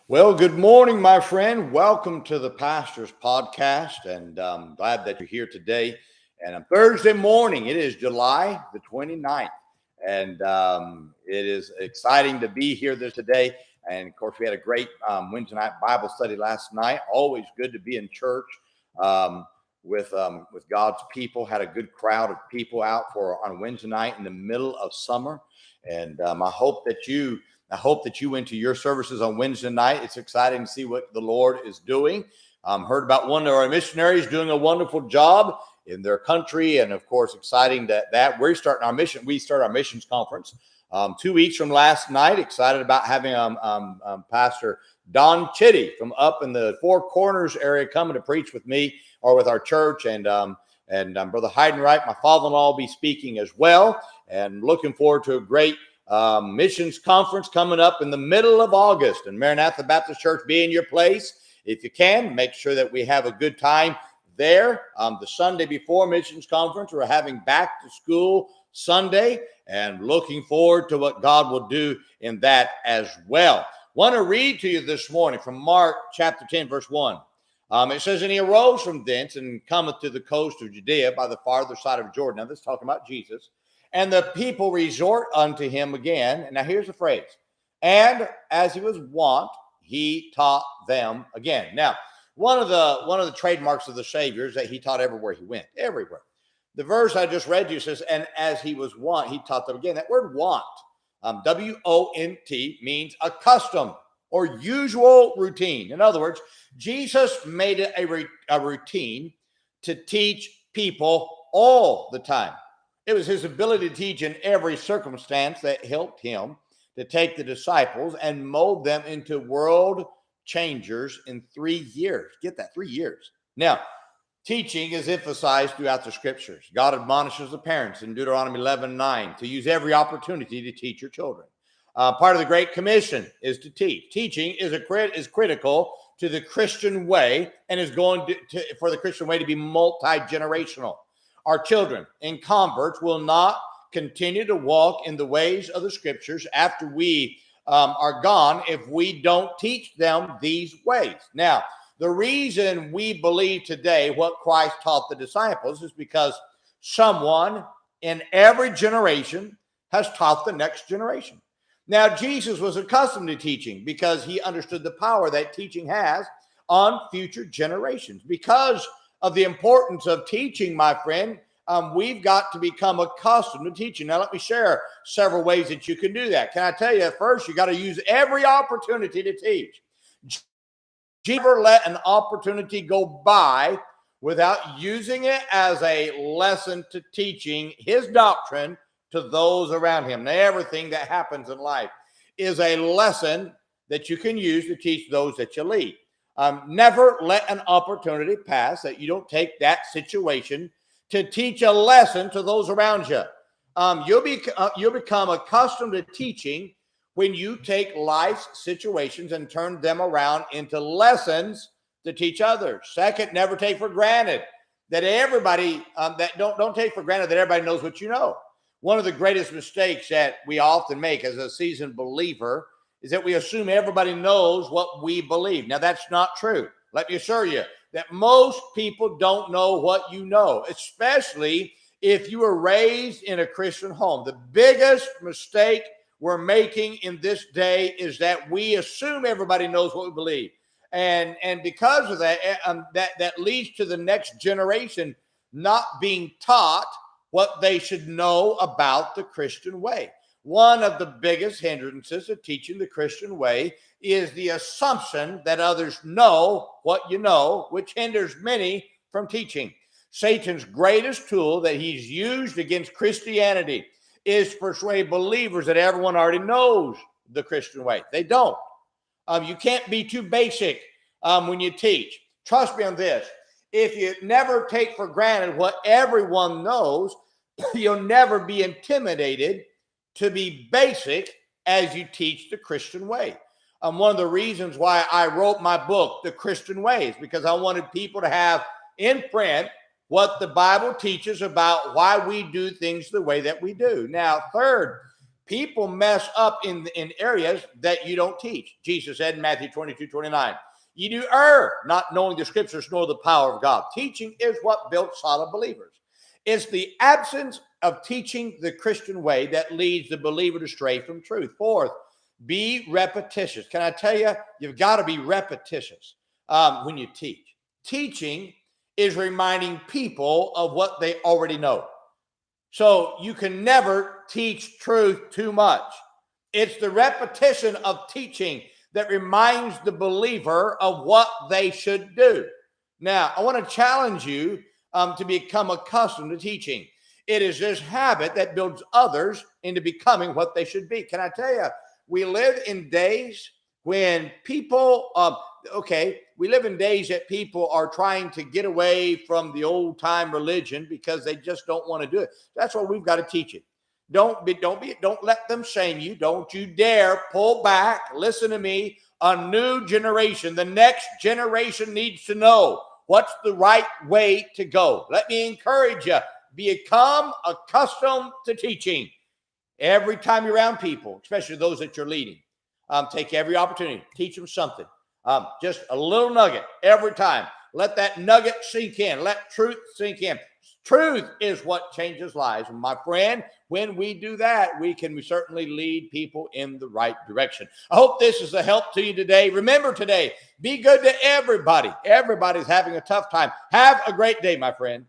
Well, good morning, my friend. Welcome to the Pastor's Podcast, and I'm glad that you're here today. And on Thursday morning, it is July the 29th, and it is exciting to be here this today. And of course, we had a great Wednesday night Bible study last night. Always good to be in church um, with God's people. Had a good crowd of people out for on Wednesday night in the middle of summer, and I hope that you went to your services on Wednesday night. It's exciting to see what the Lord is doing. Heard about one of our missionaries doing a wonderful job in their country, and of course, exciting that we're starting our mission. We start our missions conference 2 weeks from last night. Excited about having Pastor Don Chitty from up in the Four Corners area coming to preach with me or with our church, and Brother Heidenreich, my father-in-law, will be speaking as well. And looking forward to a great missions conference coming up in the middle of August, and Maranatha Baptist Church be in your place. If you can, make sure that we have a good time there. The Sunday before missions conference, we're having back to school Sunday, and looking forward to what God will do in that as well. Want to read to you this morning from Mark chapter 10, verse 1. It says, "And he arose from thence and cometh to the coast of Judea by the farther side of Jordan." Now, this is talking about Jesus. "And the people resort unto him again." And now here's the phrase. "And as he was wont, he taught them again." Now, one of the trademarks of the Savior is that he taught everywhere he went, everywhere. The verse I just read to you says, "And as he was wont, he taught them again." That word "wont," W-O-N-T, means a custom or usual routine. In other words, Jesus made it a routine to teach people all the time. It was his ability to teach in every circumstance that helped him to take the disciples and mold them into world changers in 3 years. Get that, 3 years. Now, teaching is emphasized throughout the scriptures. God admonishes the parents in Deuteronomy 11:9 to use every opportunity to teach your children. Part of the Great Commission is to teach. Teaching is critical to the Christian way, and is going for the Christian way to be multi-generational. Our children and converts will not continue to walk in the ways of the scriptures after we are gone if we don't teach them these ways. Now, the reason we believe today what Christ taught the disciples is because someone in every generation has taught the next generation. Now, Jesus was accustomed to teaching because he understood the power that teaching has on future generations. Because of the importance of teaching, my friend, we've got to become accustomed to teaching. Now, let me share several ways that you can do that. Can I tell you, first, you got to use every opportunity to teach. Never let an opportunity go by without using it as a lesson to teaching his doctrine to those around him. Now, everything that happens in life is a lesson that you can use to teach those that you lead. Never let an opportunity pass that you don't take that situation to teach a lesson to those around you. You'll become accustomed to teaching when you take life's situations and turn them around into lessons to teach others. Second, never take for granted that everybody don't take for granted that everybody knows what you know. One of the greatest mistakes that we often make as a seasoned believer is that we assume everybody knows what we believe. Now, that's not true. Let me assure you that most people don't know what you know, especially if you were raised in a Christian home. The biggest mistake we're making in this day is that we assume everybody knows what we believe. And because of that, that leads to the next generation not being taught what they should know about the Christian way. One of the biggest hindrances of teaching the Christian way is the assumption that others know what you know, which hinders many from teaching. Satan's greatest tool that he's used against Christianity is to persuade believers that everyone already knows the Christian way. They don't. You can't be too basic when you teach. Trust me on this. If you never take for granted what everyone knows, you'll never be intimidated to be basic as you teach the Christian way. One of the reasons why I wrote my book, The Christian Way, is because I wanted people to have in print what the Bible teaches about why we do things the way that we do. Now, third, People mess up in areas that you don't teach. Jesus said in Matthew 22:29, "You do err, not knowing the scriptures nor the power of God." Teaching is what builds solid believers. It's the absence of teaching the Christian way that leads the believer to stray from truth. Fourth, be repetitious. Can I tell you, you've got to be repetitious when you teach. Teaching is reminding people of what they already know. So you can never teach truth too much. It's the repetition of teaching that reminds the believer of what they should do. Now, I want to challenge you to become accustomed to teaching. It is this habit that builds others into becoming what they should be. Can I tell you, we live in days when people, we live in days that people are trying to get away from the old time religion because they just don't want to do it. That's why we've got to teach it. Don't let them shame you. Don't you dare pull back. Listen to me. A new generation, the next generation needs to know what's the right way to go. Let me encourage you. Become accustomed to teaching. Every time you're around people, especially those that you're leading, take every opportunity. Teach them something. Just a little nugget every time. Let that nugget sink in. Let truth sink in. Truth is what changes lives. And my friend, when we do that, we can certainly lead people in the right direction. I hope this is a help to you today. Remember today, be good to everybody. Everybody's having a tough time. Have a great day, my friend.